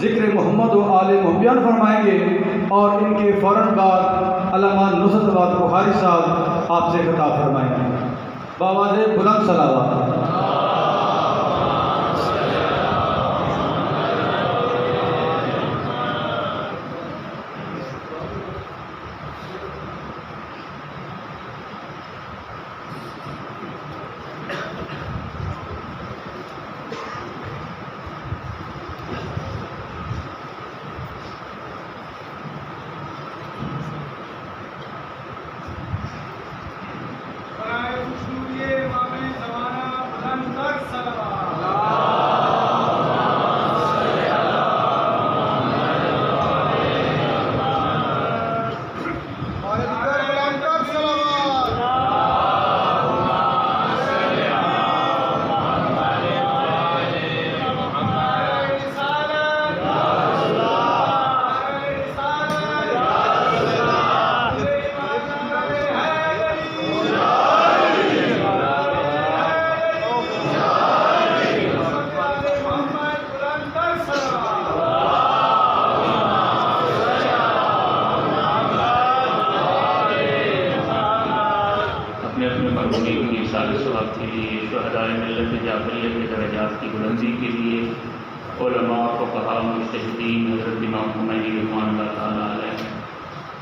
ذکر محمد و آل محمد فرمائیں گے اور ان کے فوراً بعد علامہ نصرت آباد بخاری صاحب آپ سے خطاب فرمائیں گے۔ بآواز بلند صلوات۔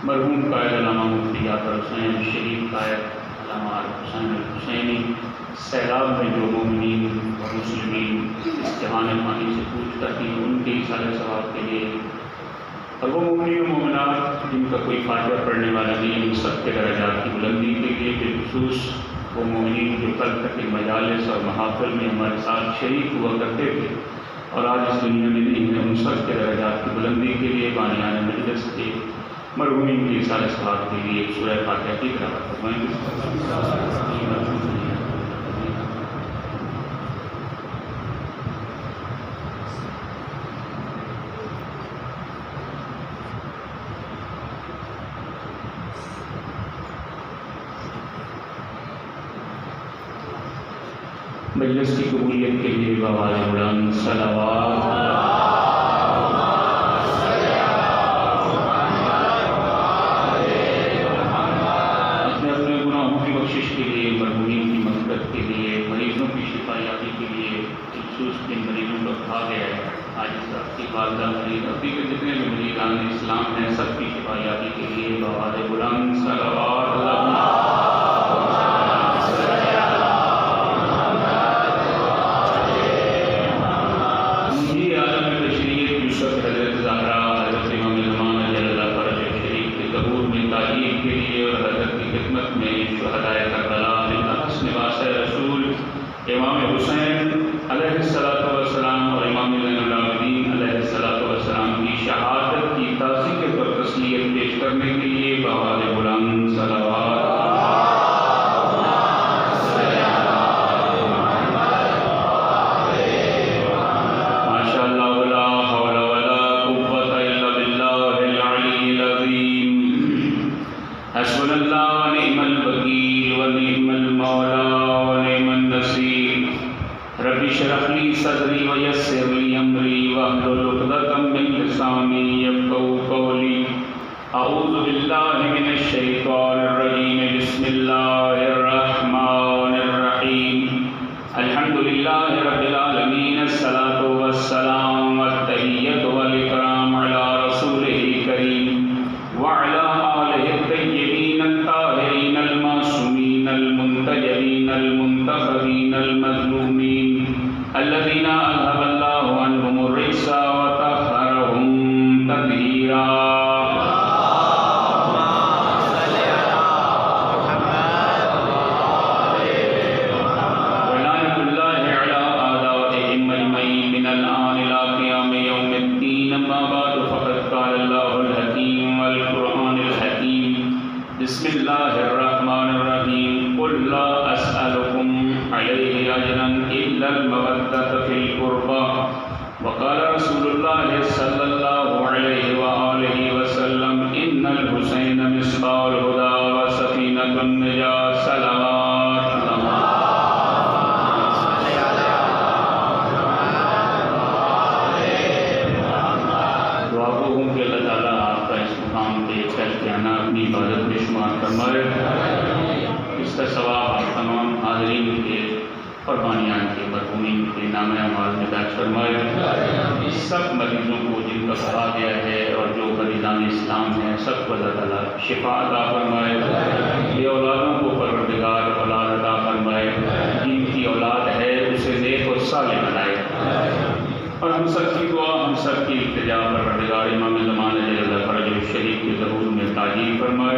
مرحوم قائد علامہ مفتی یاسر حسین، شہید قائد علامہ حسین الحسینی، سیلاب میں جو مومنین اور مسلمین اس جہان پانی سے پوچھتا تھی ان کے ایصال ثواب کے لیے، اور وہ مومنین و مومنات جن کا کوئی فاتحہ پڑھنے والا نہیں، ان سب کے درجات کی بلندی کے لیے، بالخصوص وہ مومنین جو کل تک مجالس اور محافل میں ہمارے ساتھ شریک ہوا کرتے تھے اور آج اس دنیا میں نہیں ہیں، ان سب کے درجات کی بلندی کے لیے بانیان مجلس کے مرحومین کی ایصال ثواب کے لیے سورہ فاتحہ کی تلاوت فرمائیں گے۔ مجلس کی قبولیت کے لیے بآواز بلند صلوات۔ کے لیے، مرحومین کی مغفرت کے لیے، مریضوں کی شفا یابی کے لیے، خصوص جن مریضوں کا کھا گیا ہے، آج آپ کی والدہ مریض، ابھی کے جتنے بھی مریضان اسلام ہیں، سب کی شفا یابی کے لیے بآواز بلند صلوات۔ یہ عالم تشریف یوسف حضرت زہرا حضرت امام زمان علیہ اللہ فرج شریف کے ظہور میں تعلیم کے لیے اور حضرت کی خدمت میں شہدائے کربلا نواس رسول امام حسین علیہ السلام اور امام زین العابدین علیہ السلام کی شہادت کی تعزیت پر تسلیت پیش کرنے کے لیے بآواز بلند صلوات۔ ماشاء اللہ ولا حول ولا قوة الا باللہ العلی العظیم۔ حسبنا اللہ ونعم الوکیل ونعم المولا ونعم النصیر۔ رب اشرح لی صدری ویسر لی امری واحلل عقدۃ من لسانی یفقهوا قولی۔ اعوذ باللہ من الشیطان الرجیم، بسم اللہ الرحمن الرحیم۔ الحمد للہ رب العالمین، الصلاۃ والسلام والتحیۃ والاکرام علی رسولہ الکریم وعلی آلہ الطیبین الطاہرین المعصومین المنتجبین المنتخبین المظلومین الذین اذهب اللہ عنہم الرجس وطہرہم تطہیرا۔ ولعنۃ اللہ علی اعدائہم اجمعین من الآن الی قیام یوم الدین، اما بعد فقد قال اللہ الحکیم والقرآن الحکیم۔ بسم اللہ الرحمن الرحیم۔ قل لا اسألکم علیہ اجرا الا المودۃ فی القربى، وقال رسول اللہ صلی اللہ علیہ وآلہ وسلم ان الحسین مصباح الہدی وسفینۃ النجاۃ۔ صلوات کی عبادت میں شمار فرمائے۔ اس کا ثواب آپ تمام حاضرین کے قربانیان کے مرحومین کے نام اعمال میں درج فرمائے۔ سب مریضوں کو جن کا کہا گیا ہے اور جو مریضان اسلام ہیں سب کو اللہ تعالیٰ شفا عطا فرمائے۔ یہ اولادوں کو پروردگار اولاد عطا فرمائے، جن کی اولاد ہے اسے نیک اور صالح بنائے، اور ہم سب کی دعا ہم سب کی التجا پروردگار امام زمان جل اللہ فرج الشریف کے ظہور میں تعجیل فرمائے۔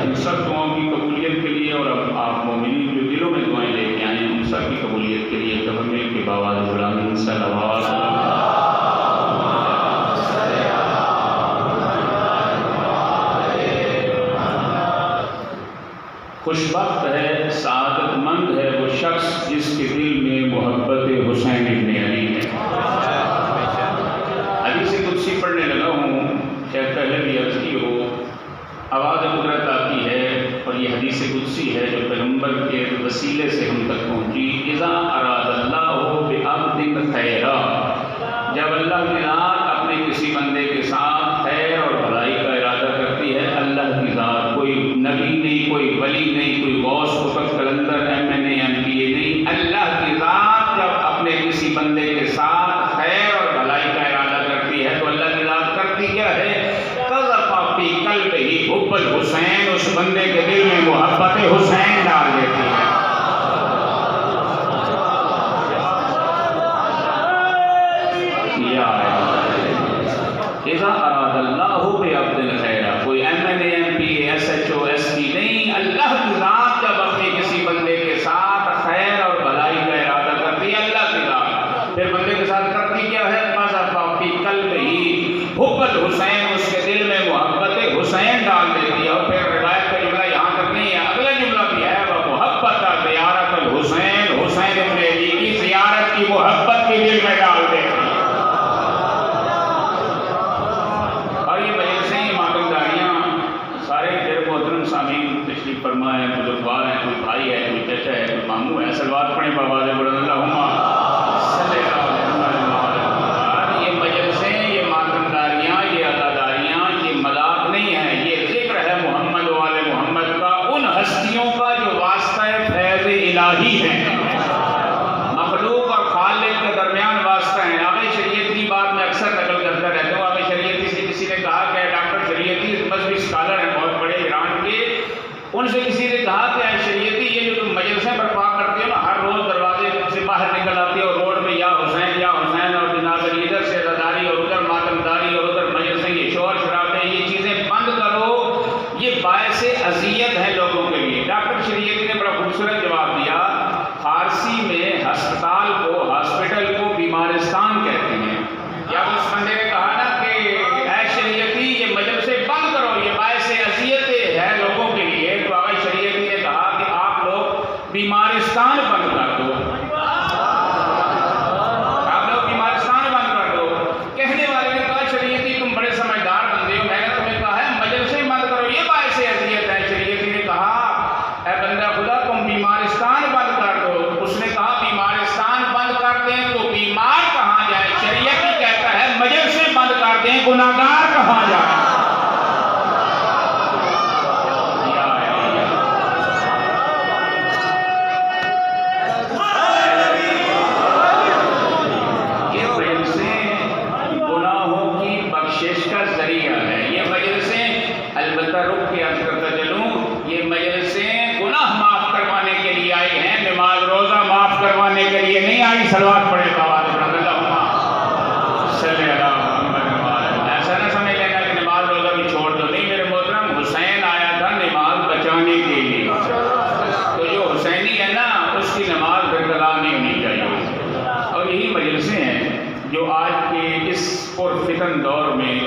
ان سب دعاؤں کی قبولیت کے لیے اور اب آپ مومنین جو دلوں میں دعائیں لے کے آئے ہیں ان سب کی قبولیت کے لیے تب مل کے باواز غلامی صلوات خوشبخت ہے، سعادت مند ہے وہ شخص جس کے دل میں محبت حسین ابن علی ہے۔ حدیث قدسی پڑھنے لگا ہوں، شاید پہلے بھی عرض کی ہو، آواز قدرت آتی ہے اور یہ حدیث قدسی ہے جو پیغمبر کے وسیلے سے ہم تک پہنچی۔ اذا اراد اللہ بعبد خیرا، جب اللہ کی ذات اپنے کسی بندے کے ساتھ خیر اور بھلائی کا ارادہ کرتی ہے، اللہ کی ذات کوئی نبی نہیں، کوئی ولی نہیں، کوئی غوث قطب قلندر MNA MPA نہیں، اللہ کی ذات جب اپنے کسی بندے کے ساتھ خیر اور بھلائی کا ارادہ کرتی ہے تو اللہ کی ذات کرتی کیا ہے؟ قذف فی قلبہ حب الحسین، اس بندے کے دل میں محبت حسین ڈال دیتی ہے۔ اذا اراد اللہ بعبد خیرا، کوئی MNA MPA SHO SP نہیں، اللہ کی ذات جب اپنے کسی بندے کے ساتھ خیر اور بھلائی کا ارادہ کرتی ہے، اللہ کی ذات پھر بندے کے ساتھ کرتی کیا ہے؟ قذف فی قلبہ حب الحسین، اس کے دل میں محبت حسین ڈال دیتی ہے۔ اور پھر روایت کا جملہ یہاں تک نہیں ہے، اگلا جملہ بھی ہے، وہ محبت زیارت الحسین، حسین ابن علی کی زیارت کی محبت کے دل میں ڈال دیتی ہے۔ اور یہ مجلسیں، یہ ماتمداریاں، سارے پھر محترم سامعین تشریف فرما ہے، بزرگوار ہیں، کوئی بھائی ہے، کوئی چچا ہے، کوئی ماموں ہے، سلوات پڑھیں بآواز بلند اللہم صلی اللہ علیہ وسلم۔ یہ مجلسیں، یہ ماتمداریاں، یہ عزاداریاں، یہ مذاق نہیں ہے، یہ ذکر ہے محمد و آل محمد کا، ان ہستیوں کا جو واسطہ فیض الہی ہے، مخلوق اور خالق کے درمیان واسطہ ہے۔ آغا شریعت کی بات میں اکثر نقل کرتا رہتا ہوں۔ آغا شریعتی سے کسی نے کہا کہ ڈاکٹر شریعتی مذہبی اسکالر ہیں بہت بڑے ایران کے، ان سے کسی نے کہا کہ اے شریعتی یہ جو تم مجلسیں برپا کرتے ہو نا، ہر روز دروازے سے باہر نکل آتی ہے اور روڈ میں یا حسین اور جناب علی، ادھر سے عزاداری اور ادھر ماتمداری اور ادھر مجلسیں، یہ شور شرابے، یہ چیزیں بند کرو، یہ باعث اذیت ہے لوگوں کے لیے۔ ڈاکٹر شریعتی نے بڑا خوبصورت جواب دیا، فارسی میں ہسپتال کو، ہاسپٹل کو بیمارستان کہتے ہیں۔ جب اس بندے نے کہا نا کہ اے شریعتی یہ مجلسیں بند کرو، یہ باعث اذیت ہے لوگوں کے لیے، تو آغا شریعتی نے کہا کہ آپ لوگ بیمارستان بند کر دو، آپ لوگ بیمارستان بند کر دو۔ کہنے والے نے کہا شریعتی تم بڑے سمجھدار بندے ہو، میں نے تمہیں کہا ہے مجلسیں بند کرو، یہ باعث اذیت ہے۔ شریعتی نے کہا اے بندہ خدا تم بیمارستان بند کر دو۔ اس نے کہا بیمارستان بند کر دیں تو بیمار کہاں جائے؟ شریعتی کہتا ہے مجلسیں بند کر دیں گناہگار کہاں جائے؟ یہ مجلسیں گناہوں کی بخشش کا ذریعہ ہے۔ یہ مجلسیں، البتہ رک کے عرض کرتا چلوں، یہ مجلسیں گناہ معاف کروانے کے لیے آئی ہیں، نماز روزہ معاف کروانے کے لیے نہیں آئی۔ سلوات پڑھے بآواز بلند اللہم صلی اللہ علیہ وسلم۔ ایسا نہ سمجھ لینا کہ نماز روزہ بھی چھوڑ دو، نہیں میرے محترم، حسین آیا تھا نماز بچانے کے لیے، تو جو حسینی ہے نا اس کی نماز برقرار نہیں ہونی چاہیے۔ اور یہی مجلسیں ہیں جو آج کے اس پرفتن دور میں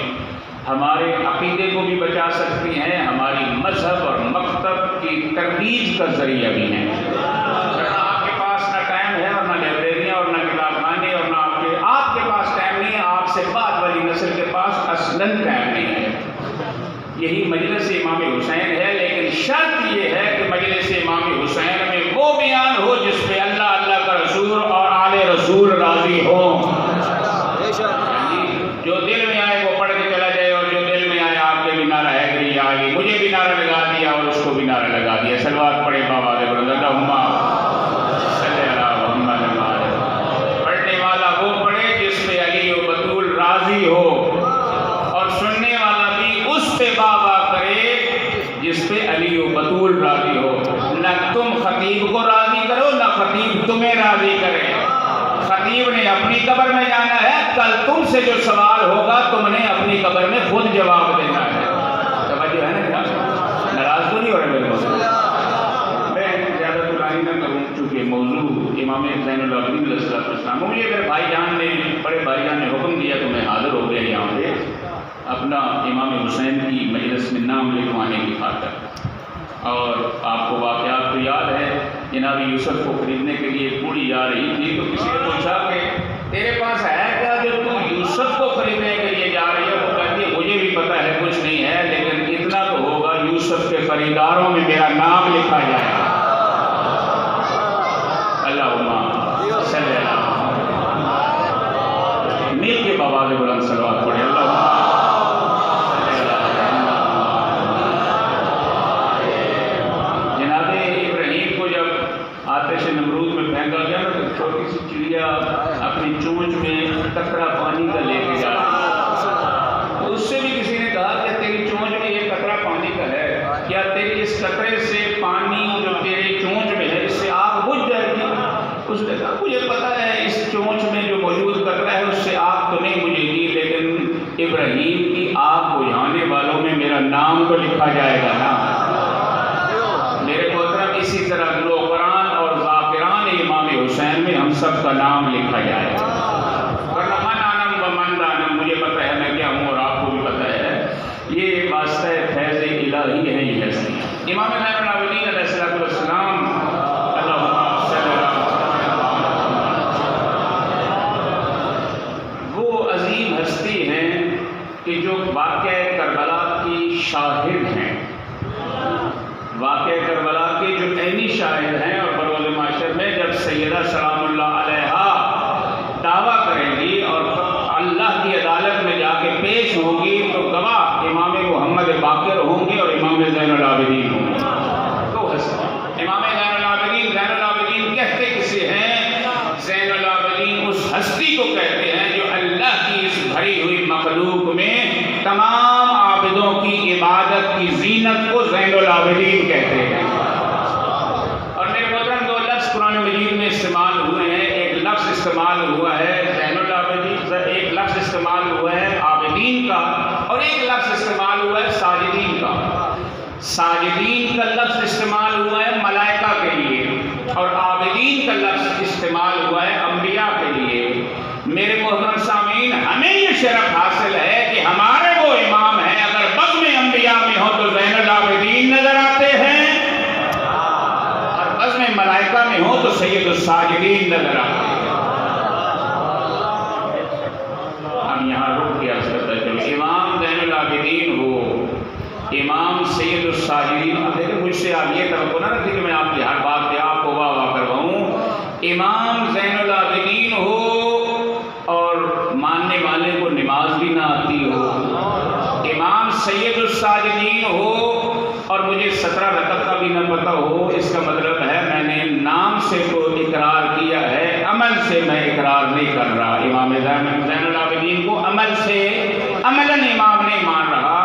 ہمارے عقیدے کو بھی بچا سکتی ہیں، ہماری مذہب اور مکتب کی ترویج کا ذریعہ بھی ہیں۔ ورنہ آپ کے پاس نہ ٹائم ہے اور نہ لائبریریاں اور نہ کتاب خانے اور نہ آپ کے پاس ٹائم نہیں ہے، آپ سے بعد والی نسل کے پاس اصلاً ٹائم نہیں ہے۔ یہی مجلس امام حسین ہے، لیکن شرط یہ ہے کہ مجلس امام حسین میں وہ بیان ہو جس پہ اللہ اللہ کا رسول اور آل رسول راضی ہوں۔ جو دل میں آئے وہ پڑھ کے چلا جائے، اور جو دل میں آئے آپ کے بھی نعرہ حیدری آ گئی، مجھے بھی نعرہ نعرہ لگا دیا. صلوات پڑھے بابا دے برد اللہم صلی اللہ محمد. پڑھنے والا وہ پڑھے جس پہ علی و بطول راضی ہو، اور سننے والا بھی اس پہ بابا کرے جس پہ علی و بطول راضی ہو. نہ تم خطیب کو راضی کرو، نہ خطیب تمہیں راضی کرے. خطیب نے اپنی قبر میں جانا ہے، کل تم سے جو سوال ہوگا تم نے اپنی قبر میں خود جواب دینا ہے. توجہ ہے نا؟ ناراض تو نہیں ہو رہے میرے موضوع؟ میں زیادہ طولانی نہ کروں چونکہ موضوع امام زین العابدین علیہ السلام. مجھے میرے بھائی جان نے، بڑے بھائی جان نے حکم دیا تو میں حاضر ہو گیا یہاں پہ اپنا امام حسین کی مجلس میں نام لکھوانے کی خاطر. اور آپ کو واقعات تو یاد ہے، جناب یوسف کو خریدنے کے لیے پوری جا رہی تھی تو کسی نے پوچھا کہ تیرے پاس ہے کیا جو تو یوسف کو خریدنے کے لیے جا رہی ہے؟ وہ کہتی ہے مجھے بھی پتہ ہے کچھ نہیں ہے، لیکن اتنا تو ہوگا یوسف کے خریداروں میں میرا نام لکھا جائے گا. اللہم صلی اللہ مل کے بابا دے بلند صلوات پڑھے. اللہم آتش نمرود میں پھینکا گیا نا تو چھوٹی سی چڑیا اپنی چونچ میں قطرہ پانی کا لے کے جا رہی. تو اس سے بھی کسی نے کہا کہ تیری چونچ میں یہ قطرہ پانی کا ہے، کیا تیری اس قطرے سے پانی جو تیری چونچ میں ہے اس سے آگ بجھ جائے گی؟ اس نے کہا مجھے پتہ ہے اس چونچ میں جو موجود قطرہ ہے اس سے آگ تو نہیں بجھے گی، لیکن ابراہیم کی آگ بجھانے والوں میں میرا نام تو لکھا جائے گا نا. میرے محترم اسی طرح نوکران اور ذاکران امام حسین میں ہم سب کا نام لکھا جائے گا. ورنہ من آنم و من دانم، مجھے پتہ ہے میں کیا ہوں اور آپ کو بھی پتہ ہے. یہ واسطہ فیض الہی ہے یہ ہستی. امام زین العابدین علیہ السلام وہ عظیم ہستی ہیں کہ جو واقعہ کربلا کی شاہد ہیں، واقعہ کربلا کے جو عینی شاہد ہیں. اور بروز معاشر میں جب سیدہ سلام اللہ علیہا دعویٰ کریں گی اور اللہ کی عدالت میں جا کے پیش ہوں گی تو گواہ امام محمد باقر ہوں گے اور امام زین العابدین ہوں گے. تو امام زین العابدین کہتے کسے ہیں؟ زین العابدین اس ہستی کو کہتے ہیں جو اللہ کی اس بھری ہوئی مخلوق میں تمام عابدوں کی عبادت کی زینت کو زین العابدین کہتے ہیں. اور میرے محترم دو لفظ قرآن مجید میں استعمال ہوئے ہیں. ایک لفظ استعمال ہوا ہے زین العابدین، ایک لفظ استعمال ہوا ہے عابدین کا، اور ایک لفظ استعمال ہوا ہے ساجدین کا. ساجدین کا لفظ استعمال ہوا ہے ملائکہ کے لیے اور عابدین کا لفظ استعمال ہوا ہے انبیاء کے لیے. میرے محترم سامعین، ہمیں یہ شرف حاصل ہے کہ ہمارے وہ امام ہیں اگر بزم انبیاء میں ہو تو زین العابدین نظر آتے ہیں، اور بزم ملائکہ میں ہو تو سید الساجدین نظر آتے ہیں. ہم یہاں رک کے عرض کرتے چلو امام زین العابدین ہو، امام سید الساجدین. دیکھیں مجھ سے آپ یہ توقع نہ رکھیں کہ میں آپ کی ہر بات پہ آپ کو واہ واہ کرواؤں. امام زین العابدین ہو اور ماننے والے کو نماز بھی نہ آتی ہو. امام سید الساجدین ہو اور مجھے 17 رکعت کا بھی نہ پتہ ہو. اس کا مطلب ہے میں نے نام سے تو اقرار کیا ہے، عمل سے میں اقرار نہیں کر رہا. امام زین العابدین کو عمل سے عملاً امام نہیں مان رہا.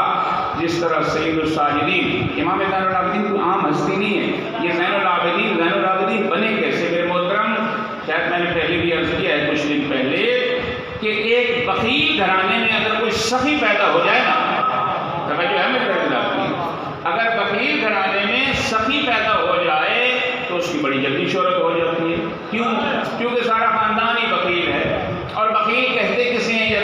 جس طرح سید الساجدین امام زین العابدین کو عام ہستی نہیں ہے. یہ زین العابدین بنے کیسے؟ میرے محترم شاید میں نے پہلے بھی عرض کیا ہے کچھ دن پہلے کہ ایک بخیل گھرانے میں اگر کوئی سخی پیدا ہو جائے نا، توجہ ہے میرے کی، اگر بخیل گھرانے میں سخی پیدا ہو جائے تو اس کی بڑی جلدی شہرت ہو جاتی ہے. کیوں؟ کیونکہ سارا خاندان ہی بخیل ہے. اور بخیل کہتے کسی ہیں یہ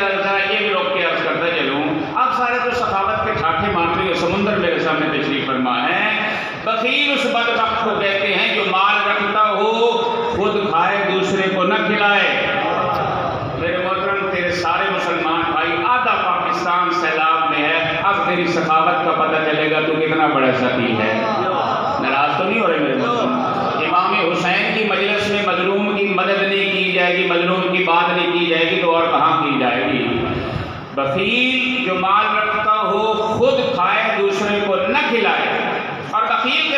بھی روک کے عرض کرتا چلوں، آپ سارے تو سخاوت کے ٹھاٹھے مارتے ہوئے سمندر میرے سامنے تشریف فرما ہے. بخیل اس بدبخت کو کہتے ہیں جو مال رکھتا ہو خود کھائے دوسرے کو نہ کھلائے. میرے محترم تیرے سارے مسلمان بھائی آدھا پاکستان سیلاب میں ہے، اب تیری سخاوت کا پتہ چلے گا تو کتنا بڑا سخی ہے. ناراض تو نہیں ہو رہے میرے محترم؟ امام حسین کی مجلس میں مظلوم کی مدد نہیں کی جائے گی، مظلوم کی بات نہیں کی جائے گی تو اور کہاں کی جائے گی؟ بخیل جو مال رکھتا ہو خود کھائے دوسرے کو نہ کھلائے. اور بخیل کے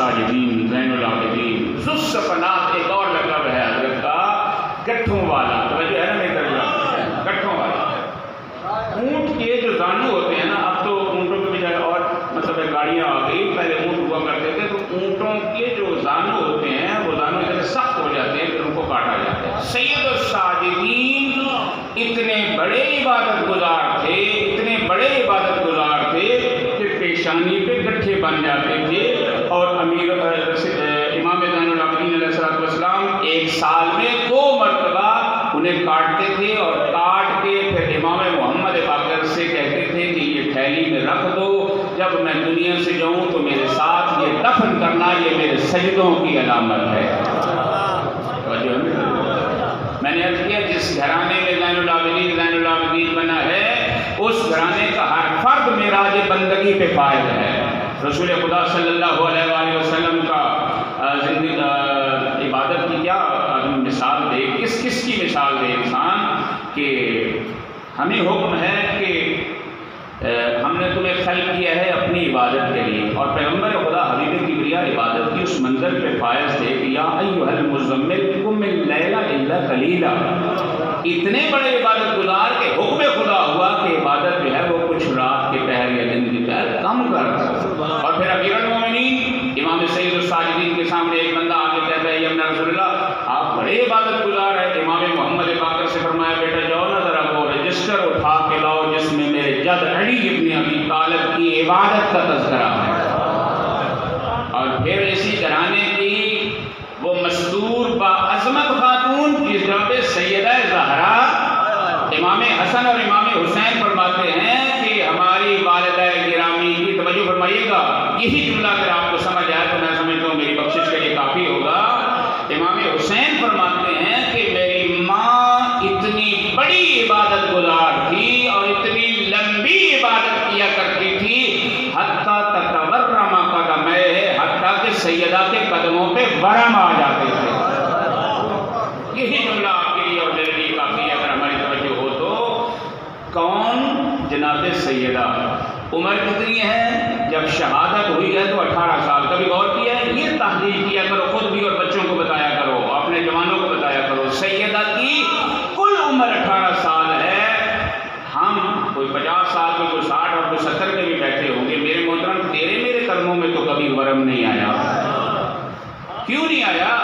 الساجدین زین العابدین ذو الصفنات ایک اور لقب ہے حضرت کا، گٹھوں والا، توجہ ہے نا میری طرف، گٹھوں والا۔ اونٹ کے جو زانو ہوتے ہیں نا، اب تو اونٹوں کے بجائے اور مطلب گاڑیاں آ گئی، پہلے اونٹ ہوا کرتے تھے، تو اونٹوں کے جو زانو ہوتے ہیں وہ زانو اتنے سخت ہو جاتے ہیں پھر ان کو کاٹا جاتا ہے۔ سید الساجدین اتنے بڑے عبادت گزار تھے، اتنے بڑے عبادت گزار تھے کہ پیشانی پہ گٹھے بن جاتے تھے، اور امام زین العابدین علیہ السلام ایک سال میں 2 مرتبہ انہیں کاٹتے تھے، اور کاٹ کے پھر امام محمد باقر سے کہتے تھے کہ یہ تھیلی میں رکھ دو، جب میں دنیا سے جاؤں تو میرے ساتھ یہ دفن کرنا، یہ میرے سجدوں کی علامت ہے۔ میں نے عرض کیا جس گھرانے میں زین العابدین بنا ہے، اس گھرانے کا ہر فرد معراج بندگی پہ فائز ہے۔ رسول خدا صلی اللہ علیہ وآلہ وسلم کا عبادت کی کیا مثال دے، کس کی مثال دے انسان، کہ ہمیں حکم ہے کہ ہم نے تمہیں خلق کیا ہے اپنی عبادت کے لیے، اور پیغمبر خدا حبیب کبریا عبادت کی اس منزل پہ فائز تھے کہ یا ایھا المزمل قم اللیل الا قلیلا، اتنے بڑے عبادت گزار کے حکم خدا ہوا کہ عبادت جو ہے وہ کچھ رات کے پہر یا دن کے پہر کم کر۔ اور پھر امیر المومنین امام سید الساجدین کے سامنے ایک بندہ آ کے کہتا ہے یا رسول اللہ آپ بڑے عبادت گزار ہیں، امام محمد باقر سے فرمایا بیٹا جاؤ نا ذرا وہ رجسٹر اٹھا کے لاؤ جس میں میرے جد علی ابن ابی طالب کی عبادت کا تذکرہ ہے۔ اور پھر اسی گھرانے کی وہ مستور با عظمت خاتون جس جگہ پہ سیدہ زہرا امام حسن اور امام حسین فرماتے ہیں کہ ہماری والدہ گرامی کی، توجہ فرمائیے گا، یہی جملہ اگر آپ کو سمجھ آئے تو میں سمجھتا ہوں میری بخشش کے لیے کافی ہوگا۔ امام حسین فرماتے ہیں کہ میری ماں اتنی بڑی عبادت گزار تھی اور اتنی لمبی عبادت کیا کرتی تھی، حتیٰ تتورم قدمہ، حتیٰ کہ سیدہ کے قدموں پہ ورم آ جاتے تھے۔ یہی جملہ آپ کے لیے اور میرے لیے کافی ہے اگر ہماری توجہ ہو تو۔ کون؟ جناب سیدہ۔ عمر کتنی ہے؟ جب شہادت ہوئی ہے تو 18 سال۔ کبھی غور کیا ہے؟ یہ تحلیل کیا کرو خود بھی اور بچوں کو بتایا کرو، اپنے جوانوں کو بتایا کرو، سیدہ کی کل عمر 18 سال ہے۔ ہم کوئی 50 سال کے، کوئی 60 اور کوئی 70 کے بھی بیٹھے ہوں گے، میرے محترم تیرے میرے قدموں میں تو کبھی ورم نہیں آیا۔ کیوں نہیں آیا؟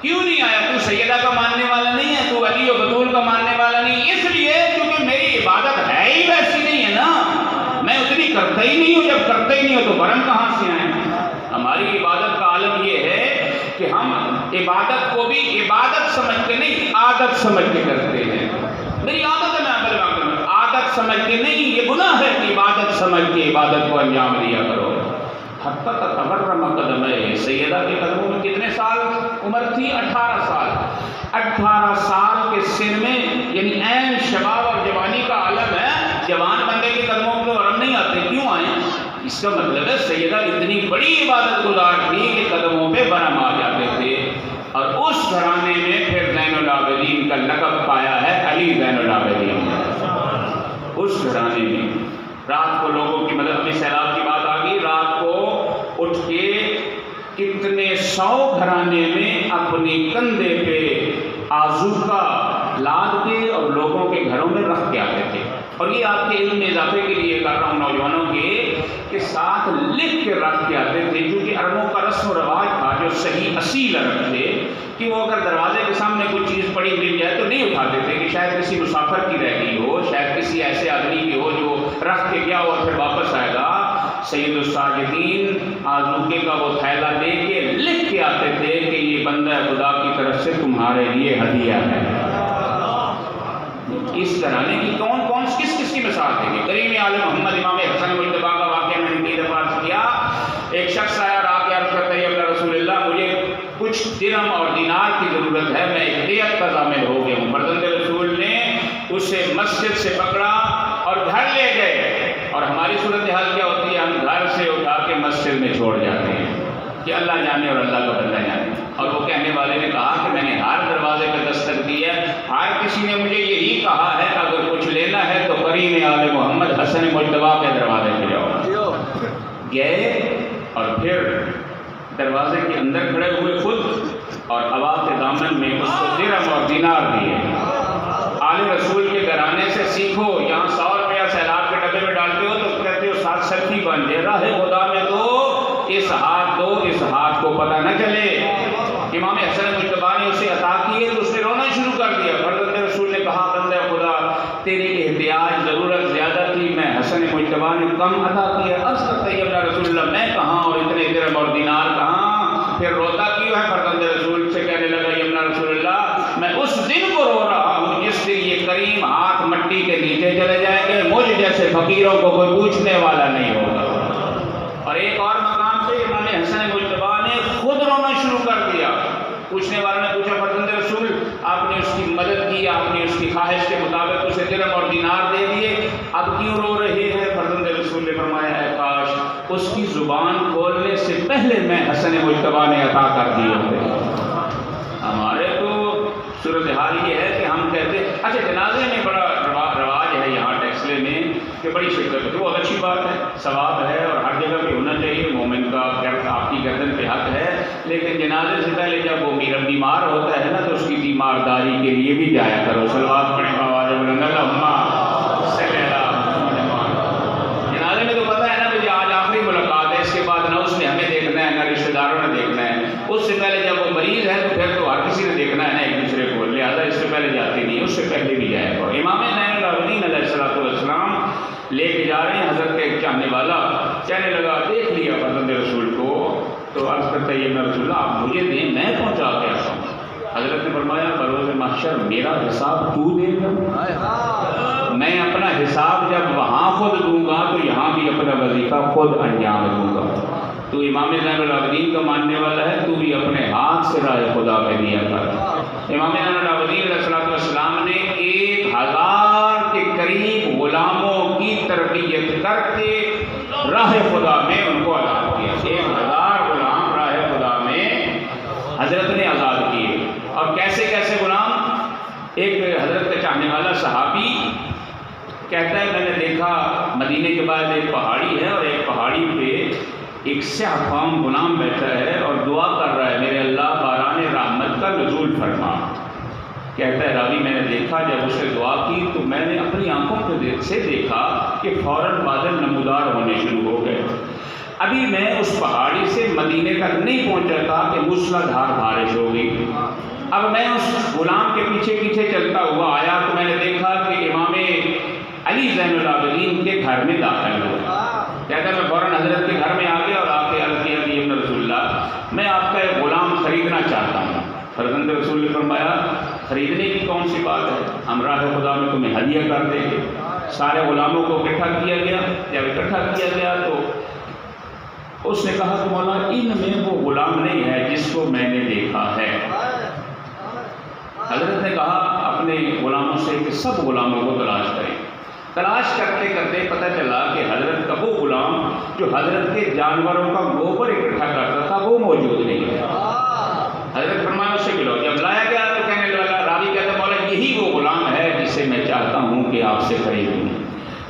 کیوں نہیں آیا؟ تو سیدہ کا ماننے والا نہیں ہے، تو علی و بطول کا ماننے والا نہیں، اس لیے کیونکہ میری عبادت ہے ہی ویسی نہیں ہے نا، میں اتنی کرتا ہی نہیں ہوں، جب کرتا ہی نہیں ہوں تو ورم کہاں سے آئیں؟ ہماری عبادت کا عالم یہ ہے کہ ہم عبادت کو بھی عبادت سمجھ کے نہیں، عادت سمجھ کے کرتے ہیں۔ میری عادت ہے میں عمل کروں، عادت سمجھ کے نہیں، یہ گناہ ہے کہ عبادت سمجھ کے عبادت کو انجام دیا کرو۔ حتیٰ تتورم قدمہ، سیدہ کے قدموں میں کتنے سال عمر تھی؟ 18 سال۔ 18 سال کے سن میں، یعنی عین شباب اور جوانی کا عالم ہے، جوان بندے کے قدموں میں ورم نہیں آتے، کیوں آئیں؟ اس کا مطلب ہے سیدہ اتنی بڑی عبادت گزار تھی کہ قدموں پہ ورم آ جاتے تھے۔ اور اس گھرانے میں پھر زین العابدین کا لقب پایا ہے علی زین العابدین۔ اس گھرانے میں رات کو لوگوں کی مدد، ابھی سیلاب کی بات آ گئی، رات کو اٹھ کے کتنے 100 گھرانے میں اپنی کندھے پہ آذوقہ لاد کے اور لوگوں کے گھروں میں رکھ کے آتے تھے۔ اور یہ آپ کے علم میں اضافے کے لیے کر رہا ہوں نوجوانوں کے ساتھ لکھ کے رکھ کے آتے تھے، کیونکہ عربوں کا رسم و رواج تھا جو صحیح اصیل عرب تھے کہ وہ اگر دروازے کے سامنے کوئی چیز پڑی مل جائے تو نہیں اٹھاتے تھے کہ شاید کسی مسافر کی رہ گئی ہو، شاید کسی ایسے آدمی کی ہو جو رکھ کے گیا اور پھر واپس آئے گا۔ سید الساجدین آذوقے کا وہ تھیلا دے کے لکھ کے آتے تھے کہ یہ بندہ خدا کی طرف سے تمہارے لیے ہدیہ ہے۔ اس گھرانے کی کون کس کی مثال دیں گے؟ کریم عالم محمد امام حسن مجتبیٰ کا واقعہ میں نے کئی دفعہ عرض کیا۔ ایک شخص آیا اور آ کے عرض کرتا ہے یا رسول اللہ مجھے کچھ درہم اور دینار کی ضرورت ہے، میں ایک دیت کا ضامن ہو گیا ہوں۔ فرزند رسول نے اسے مسجد سے پکڑا اور گھر لے گئے، اور ہماری صورتحال کیا ہوتی ہے؟ ہم گھر سے اٹھا کے مسجد میں چھوڑ جاتے ہیں کہ اللہ جانے اور اللہ کا بندہ جانے۔ اور وہ کہنے والے نے کہا کہ میں نے ہر دروازے پہ دستک دی ہے، ہر کسی نے مجھے یہی کہا ہے کہ اگر کچھ لینا ہے تو کریم آل محمد حسن مجتبیٰ کے دروازے پہ جاؤ۔ گئے اور پھر دروازے کے اندر کھڑے ہوئے خود اور ابا کے دامن میں اس کو درہم اور دینار دیے۔ آل رسول کے گھرانے سے سیکھو، یہاں 100 روپیہ سیلاب کے ڈبے میں ڈالتے ہو تو کہتے ہو 7 سلفی بن جائے، راہ خدا میں دو، اس ہاتھ کو پتہ نہ چلے۔ امام حسن مجتبیٰ نے اسے عطا کیے تو اس نے رونا شروع کر دیا۔ فرزند رسول نے کہا بندہ خدا تیری احتیاج ضرورت زیادہ تھی، میں حسن مجتبیٰ نے کم عطا کیا۔ عرض کرتا ہے یا رسول اللہ میں کہاں اور اتنے درہم اور دینار کہاں؟ پھر روتا کیوں ہے؟ فرزند رسول سے کہنے لگا یا رسول اللہ میں اس دن کو رو رہا ہوں جس دن یہ کریم ہاتھ مٹی کے نیچے چلے جائیں گے، مجھ جیسے فقیروں کو کوئی پوچھنے والا نہیں ہوگا۔ اور ایک اور مقام پہ امام حسن مجتبیٰ نے خود رونا شروع کر دیا۔ پوچھنے والوں نے پوچھا فرزند رسول آپ نے اس کی مدد کی، آپ نے اس کی خواہش کے مطابق اسے درہم اور دینار دے دیے، اب کیوں رو رہے ہیں؟ فرزند رسول نے فرمایا اے کاش اس کی زبان کھولنے سے پہلے میں حسن مجتبیٰ نے عطا کر دیے ہوتے۔ ہمارے تو صورتحال یہ ہے کہ ہم کہتے اچھا جنازے میں بڑا رواج ہے یہاں ٹیکسلے میں کہ بڑی شرکت ہے، بہت اچھی بات ہے، ثواب ہے اور ہر جگہ پہ ہونا چاہیے، مومن کا آپ کی گردن پہ حق ہے، لیکن جنازے سے پہلے جب وہ بیمار ہوتا ہے نا تو اس کی تیمارداری کے لیے بھی جایا کرو۔ صلوات پڑھیں آواز بلند اللہم صلی علی محمد۔ جنازے میں تو پتہ ہے نا کہ آج آخری ملاقات ہے، اس کے بعد نہ اس نے ہمیں دیکھنا ہے نہ رشتہ داروں نے دیکھنا ہے، اس سے پہلے جب وہ مریض ہے تو پھر تو ہر کسی نے دیکھنا ہے نا ایک دوسرے کو، لہٰذا اس سے پہلے جاتے نہیں، اس سے پہلے بھی جائے گا۔ امام زین العابدین علیہ السلام لے کے جا رہے ہیں، حضرت کا ایک چاہنے والا کہنے لگا دیکھ لیا فرزند رسول کو تو عرض کرتا ہے یا رسول اللہ آپ مجھے دیں میں پہنچا کے آتا ہوں۔ حضرت نے فرمایا بروز محشر میرا حساب تو دے گا، میں اپنا حساب جب وہاں خود دوں گا تو یہاں بھی اپنا وظیفہ خود انجام دوں گا۔ تو امام زین العابدین کا ماننے والا ہے، تو بھی اپنے ہاتھ سے راہ خدا پہ دیا کر۔ امام زین العابدین علیہ السلام نے 1000 کے قریب غلاموں کی تربیت کر کے راہ خدا میں ان کو آزاد کیا۔ 1000 غلام راہ خدا میں حضرت نے آزاد کیے۔ اور کیسے کیسے غلام؟ ایک حضرت کا چاہنے والا صحابی کہتا ہے میں نے دیکھا مدینے کے بعد ایک پہاڑی ہے اور ایک پہاڑی پہ ایک سیاہ فام غلام بیٹھا ہے اور دعا کر رہا ہے میرے اللہ باران رحمت کا نزول فرما۔ کہتا ہے راوی میں نے دیکھا جب اسے دعا کی تو میں نے اپنی آنکھوں سے دیکھا کہ فوراً بادل نمودار ہونے شروع ہو گئے۔ ابھی میں اس پہاڑی سے مدینے تک نہیں پہنچا تھا کہ موسلادھار بارش ہو گئی۔ اب میں اس غلام کے پیچھے پیچھے چلتا ہوا آیا تو میں نے دیکھا کہ امام علی زین العابدین کے گھر میں داخل ہوا۔ کہتا ہے میں فوراً حضرت کے گھر میں آ گیا اور آ کے عرض کیا کہ رسول اللہ میں آپ کا ایک غلام خریدنا چاہتا ہوں۔ فرزند رسول نے فرمایا خریدنے کی کون سی بات ہے، ہم راہ خدا میں تمہیں ہدیہ کر دیں گے۔ سارے غلاموں کو اکٹھا کیا گیا، جب اکٹھا کیا گیا تو اس نے کہا کہ مولا ان میں وہ غلام نہیں ہے جس کو میں نے دیکھا ہے۔ حضرت نے کہا اپنے غلاموں سے کہ سب غلاموں کو تلاش کریں۔ تلاش کرتے کرتے پتہ چلا کہ حضرت کا وہ غلام جو حضرت کے جانوروں کا گوبر اکٹھا کرتا تھا وہ موجود نہیں ہے۔ حضرت فرمایا اس سے ملو۔ جب لایا گیا تو کہنے لگا راوی کہتا ہے مولا یہی وہ غلام ہے جسے میں چاہتا ہوں کہ آپ سے خریدوں۔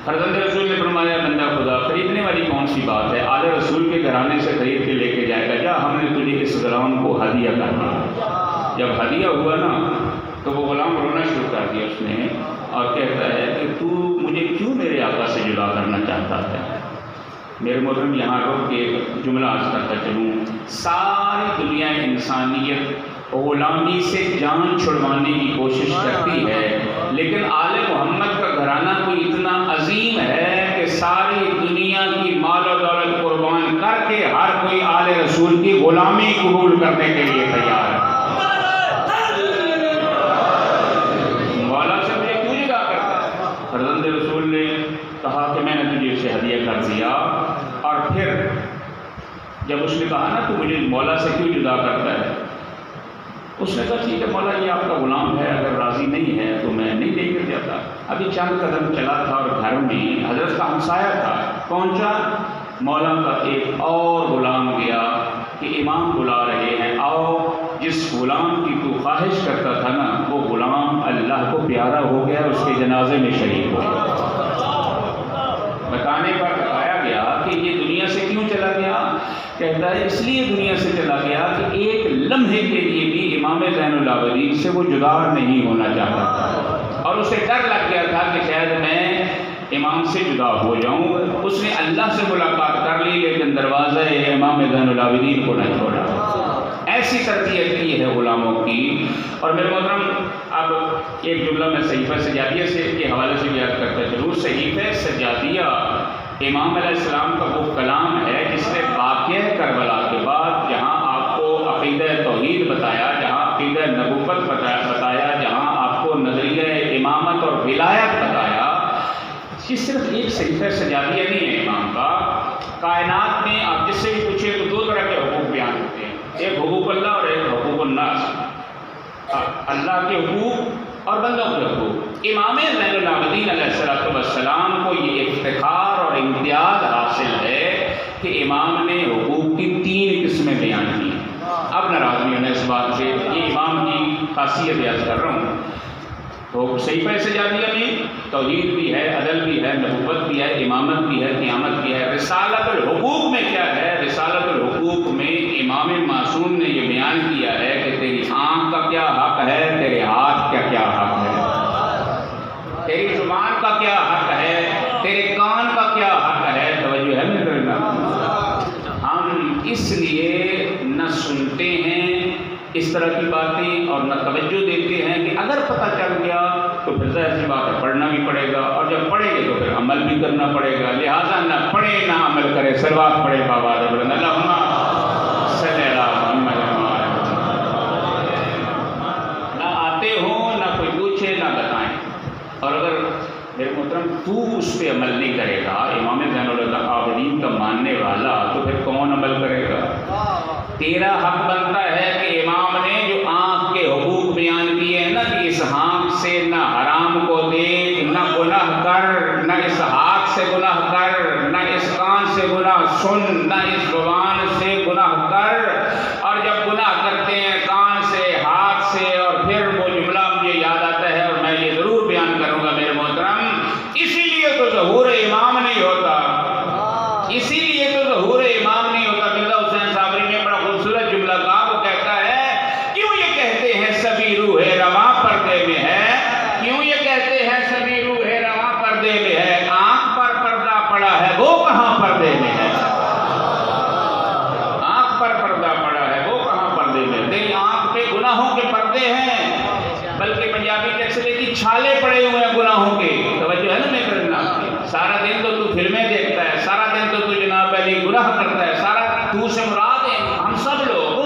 فرزند رسول نے فرمایا بندہ خدا خریدنے والی کون سی بات ہے، آل رسول کے گھرانے سے خرید کے لے کے جائے گا، جا ہم نے تجھے اس غلام کو ہدیہ کر دیا۔ جب ہدیہ ہوا نا تو وہ غلام رونا شروع کر دیا اس نے اور کہتا ہے کہ تو مجھے کیوں میرے آقا سے جدا کرنا چاہتا ہے۔ میرے محترم یہاں روک کے جملہ عرض کرتا چلوں، ساری دنیا انسانیت غلامی سے جان چھڑوانے کی کوشش کرتی ہے، لیکن آل محمد کا گھرانہ کوئی اتنا عظیم ہے کہ ساری دنیا کی مال و دولت قربان کر کے ہر کوئی آل رسول کی غلامی قبول کرنے کے لیے تیار ہے۔ مولا سے مجھے کیوں جدا کرتا ہے؟ فرزند رسول نے کہا کہ میں نے تجھے اسے ہدیہ کر دیا۔ اور پھر جب اس نے کہا نا تو مجھے مولا سے کیوں جدا کرتا ہے، اس نے کہا ٹھیک ہے مولا یہ آپ کا غلام ہے، اگر راضی نہیں ہے تو میں نہیں لے کر جاتا۔ ابھی چند قدم چلا تھا اور گھر میں حضرت کا ہمسایہ تھا، پہنچا مولا کا ایک اور غلام گیا کہ امام بلا رہے ہیں، آؤ جس غلام کی تو خواہش کرتا تھا نا وہ غلام اللہ کو پیارا ہو گیا، اس کے جنازے میں شریک ہو گیا۔ بتانے پر بتایا گیا کہ یہ دنیا سے کیوں چلا گیا، کہتا ہے اس لیے دنیا سے چلا گیا کہ ایک لمحے کے لیے بھی امام زین العابدین سے وہ جدا نہیں ہونا چاہتا تھا، اور اسے ڈر لگ گیا تھا کہ شاید میں امام سے جدا ہو جاؤں۔ اس نے اللہ سے ملاقات کر لی لیکن دروازہ امام زین العابدین کو نہ چھوڑا۔ ایسی تربیت کی ہے غلاموں کی۔ اور میرے محترم اب ایک جملہ میں صحیفہ سجادیہ سے کے حوالے سے یاد کرتا چلوں۔ صحیفہ سجادیہ امام علیہ السلام کا وہ کلام ہے جس نے واقعہ کربلا کے بعد جہاں آپ کو عقیدہ توحید بتایا، جہاں عقیدہ نبوت بتایا، جہاں آپ کو نظریہ امامت اور ولایت بتایا، یہ صرف ایک صحیفہ سجادیہ نہیں ہے امام کا۔ کائنات میں آپ جس سے بھی پوچھیں تو دو طرح کے حقوق بیان ہوتے ہیں، ایک حقوق اللہ اور ایک حقوق الناس، اللہ کے حقوق اور بندوں کے حقوق۔ امام زین العابدین علیہ السلام کو یہ افتخار اور امتیاز حاصل ہے کہ امام نے حقوق کی 3 قسمیں بیان کی۔ اب ناراض نہیں ہونا اس بات سے، یہ امام کی خاصیت یاد کر رہا ہوں۔ تو صحیفہ سجادیہ میں توحید بھی ہے، عدل بھی ہے، نبوت بھی ہے، امامت بھی ہے، قیامت بھی ہے۔ رسالت الحقوق میں کیا ہے؟ رسالت الحقوق میں امام معصوم نے یہ بیان کیا ہے کہ تیری آنکھ کا کیا حق ہے، تیرے ہاتھ کا کیا حق ہے، تیری زبان کا کیا حق ہے، تیرے کان کا کیا حق ہے۔ توجہ ہے میرے نام؟ ہم اس لیے نہ سنتے ہیں اس طرح کی باتیں اور نہ توجہ دیتے ہیں کہ اگر پتہ چل گیا تو پھر ظاہر سی بات ہے پڑھنا بھی پڑے گا، اور جب پڑھیں گے تو پھر عمل بھی کرنا پڑے گا، لہٰذا نہ پڑھے نہ عمل کرے، سلوات پڑھے بابا بلند اللہم صلی علی محمد۔ نہ آتے ہوں، نہ کوئی پوچھے، نہ بتائیں، اور اگر میرے محترم تو اس پہ عمل نہیں کرے گا، امام زین العابدین کا ماننے والا، تو پھر کون عمل کرے گا؟ تیرا حق بنتا ہے کہ امام نے جو آنکھ کے حقوق بیان کیے ہیں نا کہ اس آنکھ سے نہ حرام کو دیکھ، نہ گناہ کر، نہ اس ہاتھ سے گناہ کر، نہ اس کان سے گناہ سن، نہ اس زبان سے گناہ کر، اور جب گناہ کرتے ہیں کان سے، ہاتھ سے، اور پھر وہ جملہ مجھے یاد آتا ہے اور میں یہ ضرور بیان کروں گا میرے محترم، اسی لیے تو ظہور امام نہیں ہوتا، اسی لیے تو ظہور امام نہیں ہوتا۔ مرزا حسین صابری نے بڑا خوبصورت جملہ کہا، وہ کہتا ہے کیوں یہ کہتے ہیں سبھی روح رواں پردے میں ہے، کیوں یہ کہتے ہیں سبھی روح رواں پردے میں ہے، آنکھ پر پردہ پڑا ہے وہ کہاں پردے میں ہے، آنکھ پر پردہ پڑا ہے وہ کہاں پردے میں ہے۔ تیری آنکھ پہ گناہوں کے پردے ہیں، بلکہ پنجابی ٹیکس کی چھالے پڑے ہوئے ہیں گناہوں کے۔ توجہ ہے نا میرے سارا دن تو فلمیں دیکھتا ہے، سارا دن تو جناب علی گناہ کرتا ہے، سارا تو سے مراد ہے ہم سب لوگ،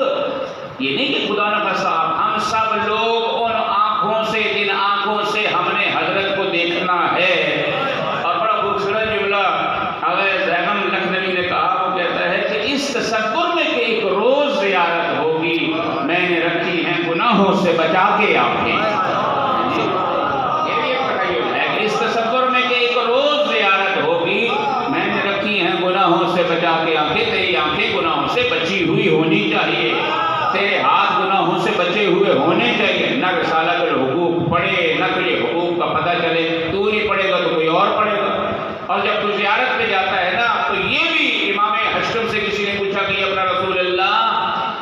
یہ نہیں کہ خدا نہ صاحب، ہم سب لوگ ان آنکھوں سے، جن آنکھوں سے ہم نے حضرت کو دیکھنا ہے۔ اور بڑا خوبصورت جملہ حضرت زینب لکھنوی نے کہا، وہ کہتا ہے کہ اس تصور میں کہ ایک روز زیارت ہوگی، میں نے رکھی ہیں گناہوں سے بچا کے آنکھیں۔ بچا کے آنکھیں، تیری آنکھیں گناہوں سے بچی ہوئی ہونی چاہیے، تیرے ہاتھ گناہوں سے بچے ہوئے ہونے چاہیے۔ نہ رسالت الحقوق پڑھے، نہ تجھے حقوق کا پتہ چلے، تو نہیں پڑھے گا تو کوئی اور پڑھے گا۔ اور جب تو زیارت پہ جاتا ہے نا تو یہ بھی امام حشم سے کسی نے پوچھا کہ اپنا رسول اللہ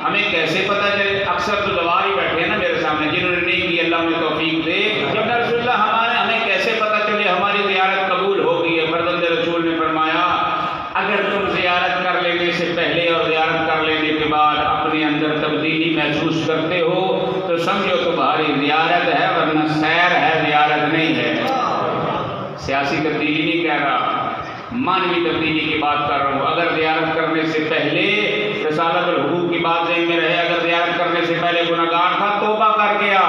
ہمیں کیسے پتہ چلے؟ اکثر تو گواہ ہی بیٹھے ہیں نا میرے سامنے جنہوں نے نہیں کی، اللہ میں توفیق دے، کہ اپنا رسول اللہ ہمیں کیسے پتہ چلے ہماری زیارت قبول ہو گئی ہے؟ فرزند رسول نے فرمایا اگر تم زیارت کر لینے سے پہلے اور زیارت کر لینے کے بعد اپنے اندر تبدیلی محسوس کرتے ہو تو سمجھو تمہاری زیارت ہے، ورنہ سیر ہے، زیارت نہیں ہے۔ سیاسی تبدیلی نہیں کہہ رہا، مانوی تبدیلی کی بات کر رہا ہوں۔ اگر زیارت کرنے سے پہلے رسالت الحقوق کی بات ذہن میں رہے، اگر زیارت کرنے سے پہلے گناہگار تھا توبہ کر گیا،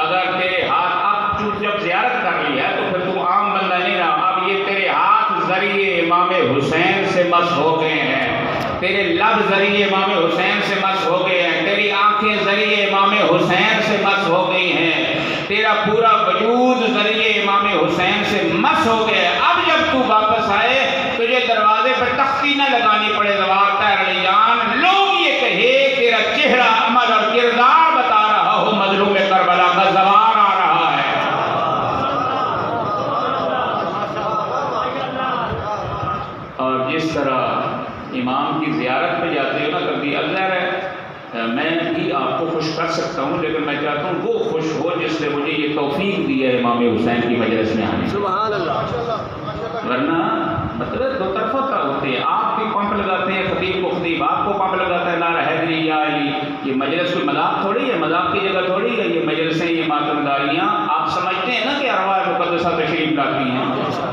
اگر تیرے ہاتھ اب جب زیارت کر لی ہے تو پھر تم عام بندہ نہیں رہا، اب یہ تیرے ہاتھ ذریعے امام حسین سے مس ہو گئے ہیں، تیرے لب ذریعے امام حسین سے مس ہو گئے ہیں، تیری آنکھیں ذریعے امام حسین سے مس ہو گئی ہیں، تیرا پورا وجود ذریعے امام حسین سے مس ہو گیا ہے۔ اب جب تو واپس آئے تجھے دروازے پر تختی نہ لگانی پڑے، زوار تیر علی جان، لوگ یہ کہے تیرا چہرہ عمل اور کردار بتا رہا ہو مظلوم کربلا کا زوار آ رہا ہے۔ اور جس طرح امام کی زیارت پہ سکتا ہوں، لیکن میں چاہتا ہوں وہ خوش ہو جس نے مجھے یہ توفیق دی ہے امام حسین کی مجلس میں آنے کی۔ سبحان اللہ۔ ورنہ مطلب دو طرفہ کا ہوتے ہیں، آپ بھی پمپ لگاتے ہیں، خطیب کو خطیب آپ کو پمپ لگاتا ہے نعرہ حیدری یا علی۔ یہ مجلس کوئی مذاق تھوڑی ہے، مذاق کی جگہ تھوڑی ہے یہ مجلسیں، یہ ماتمداریاں۔ آپ سمجھتے ہیں نا کہ ارواح مقدسہ تشریف لاتی ہیں،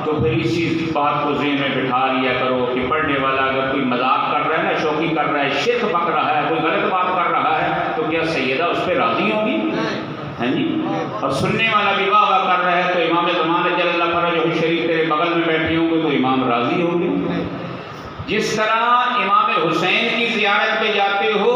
تو پھر اس چیز بات کو ذہن میں بٹھا لیا کرو کہ پڑھنے والا اگر کوئی مذاق کر رہا ہے نا، شوخی کر رہا ہے، شرک پک رہا ہے، کوئی غلط بات کر رہا ہے، تو کیا سیدہ اس پہ راضی ہوگی؟ ہیں جی؟ اور سننے والا بھی واہ واہ کر رہا ہے تو امام زمان جل اللہ فرجہ شریف تیرے بغل میں بیٹھے ہوں گے تو امام راضی ہوں گے۔ جس طرح امام حسین کی زیارت پہ جاتے ہو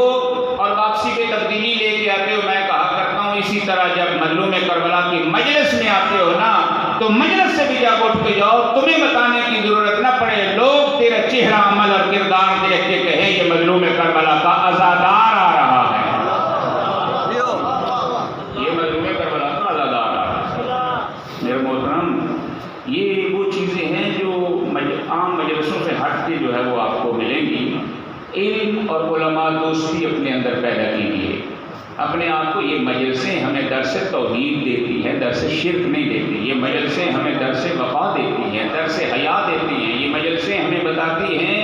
اور واپسی پہ تبدیلی لے کے آتے ہو، میں کہا کرتا ہوں اسی طرح جب مظلوم کربلا کی مجلس میں آتے ہو نا، تو مجلس سے بھی جب اٹھ کے جاؤ، تمہیں بتانے کی ضرورت نہ پڑے، لوگ تیرا چہرہ عمل اور کردار دیکھ کے کہیں یہ مظلوم کربلا کا عزادار آ رہا ہے، یہ مظلوم کربلا کا عزادار آ رہا ہے۔ میرے محترم، یہ وہ چیزیں ہیں جو عام مجلسوں سے ہٹ کے جو ہے وہ آپ کو ملیں گی۔ علم اور علماء دوستی اپنے اندر پیدا کیجیے، اپنے آپ کو۔ یہ مجلسیں ہمیں درس توحید دیتی ہیں، درس شرک نہیں دیتی۔ یہ مجلسیں ہمیں درس وفا دیتی ہیں، درس حیا دیتی ہیں۔ یہ مجلسیں ہمیں بتاتی ہیں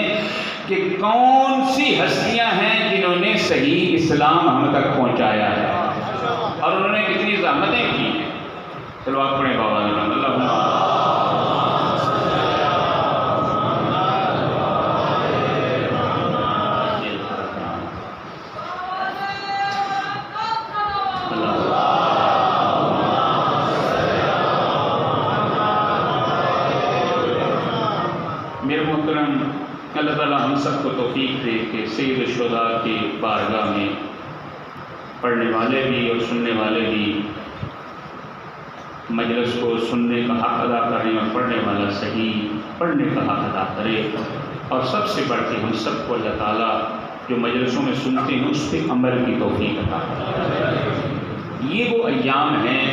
کہ کون سی ہستیاں ہیں جنہوں نے صحیح اسلام ہم تک پہنچایا ہے اور انہوں نے کتنی زحمتیں کی ہیں۔ چلو آپ پڑھیں بابا جان، اللہ میرے محترم، اللہ تعالیٰ ہم سب کو توفیق دے کہ سید الشہداء کی بارگاہ میں پڑھنے والے بھی اور سننے والے بھی مجلس کو سننے کا حق ادا کریں اور پڑھنے والا صحیح پڑھنے کا حق ادا کرے، اور سب سے بڑھ کے ہم سب کو اللہ تعالیٰ جو مجلسوں میں سنتے ہیں اس پہ عمل کی توفیق عطا کرے۔ یہ وہ ایام ہیں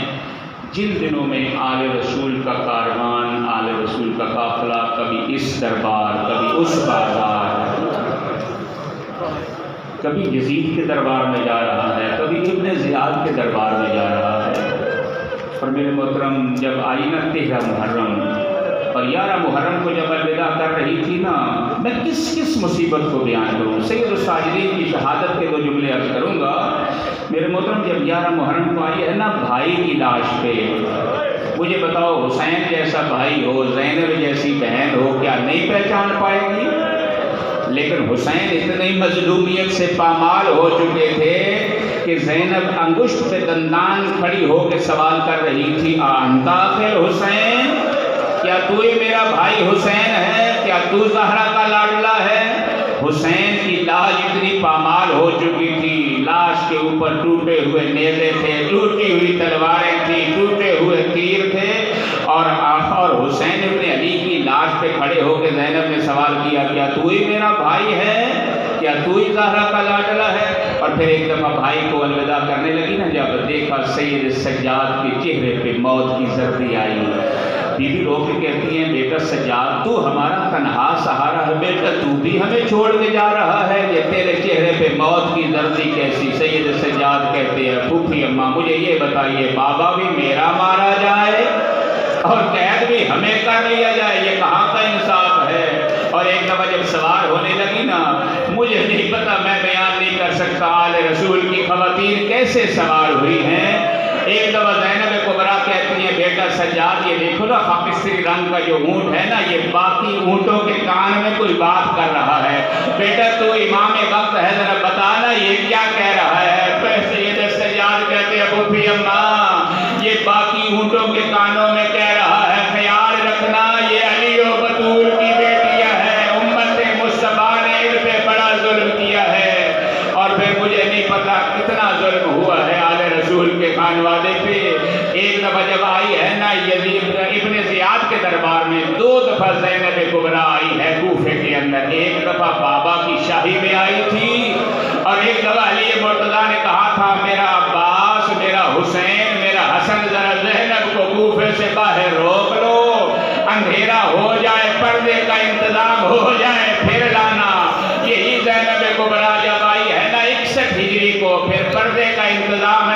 جن دنوں میں آل رسول کا کاروان، آل رسول کا قافلہ کبھی اس دربار، کبھی اس بازار، کبھی یزید کے دربار میں جا رہا ہے، کبھی ابن زیاد کے دربار میں جا رہا ہے۔ اور میرے محترم، جب آئی نا 13 محرم اور 11 محرم کو جب الوداع کر رہی تھی نا، میں کس مصیبت کو بیان کروں؟ سید الساجدین کی شہادت کے 2 جملے عرض کروں گا۔ میرے محترم، جب 11 محرم کو آئی ہے نا بھائی کی لاش پہ، مجھے بتاؤ حسین جیسا بھائی ہو، زینب جیسی بہن ہو، کیا نہیں پہچان پائے گی؟ لیکن حسین اتنی مظلومیت سے پامال ہو چکے تھے کہ زینب انگشت پہ دندان کھڑی ہو کے سوال کر رہی تھی، انت آخر حسین، کیا تو ہی میرا بھائی حسین ہے؟ کیا تو زہرا کا لاڈلا ہے؟ حسین کی لاش اتنی پامال ہو چکی تھی، لاش کے اوپر ٹوٹے ہوئے نیزے تھے، ٹوٹی ہوئی تلواریں تھیں، ٹوٹے ہوئے تیر تھے، اور حسین ابن علی کی لاش پہ کھڑے ہو کے زینب نے سوال کیا، کیا تو ہی میرا بھائی ہے؟ کیا تو ہی زہرا کا لاڈلا ہے؟ اور پھر ایک دفعہ بھائی کو الوداع کرنے لگی نا، جب دیکھا سید سجاد کے چہرے پہ موت کی زردی آئی، بی بی رو کے کہتی ہیں، بیٹا سجاد تو ہمارا تنہا سہارا ہے، بیٹا تو بھی ہمیں چھوڑ کے جا رہا ہے، یہ تیرے چہرے پہ موت کی زردی کیسی؟ سید سجاد کہتے ہیں، پھوپھی اماں مجھے یہ بتائیے، بابا بھی میرا مارا جائے اور قید بھی ہمیں کر لیا جائے، یہ کہاں کا انصاف ہے؟ اور ایک دفعہ جب سوار ہونے لگی نا، مجھے نہیں پتا، میں بیان نہیں کر سکتا آل رسول کی خواتین کیسے سوار ہوئی ہیں۔ ایک دفعہ زینب کبریٰ کہتی ہیں، بیٹا سجاد یہ دیکھو نا، خاکستری رنگ کا جو اونٹ ہے نا، یہ باقی اونٹوں کے کان میں کوئی بات کر رہا ہے، بیٹا تو امام وقت ہے، ذرا بتانا یہ کیا کہہ رہا ہے؟ سید سجاد کہتے ہیں، پھوپھی اماں یہ باقی اونٹوں کے کانوں میں کہہ رہا ہے، خیال رکھنا یہ علی و بطول کی بیٹیاں ہیں، امت مصطفیٰ نے ان پہ بڑا ظلم کیا ہے، اور پھر مجھے نہیں پتا کتنا ظلم ہوا ہے آل رسول کے خانوادے پہ۔ ایک دفعہ جب آئی ہے نا یزید ابن زیاد کے دربار میں، 2 دفعہ زینب کبریٰ آئی ہے کوفے کے اندر، ایک دفعہ بابا کی شاہی میں آئی تھی، اور ایک دفعہ علی مرتضیٰ نے کہا تھا، میرا عباس، میرا حسین، میرا حسن، ذرا زینب کو کوفے سے باہر روک لو، اندھیرا ہو جائے، پردے کا انتظام ہو جائے پھر لانا۔ یہی زینب کبریٰ جب آئی ہے نا 61 ہجری کو، پھر پردے کا انتظام ہے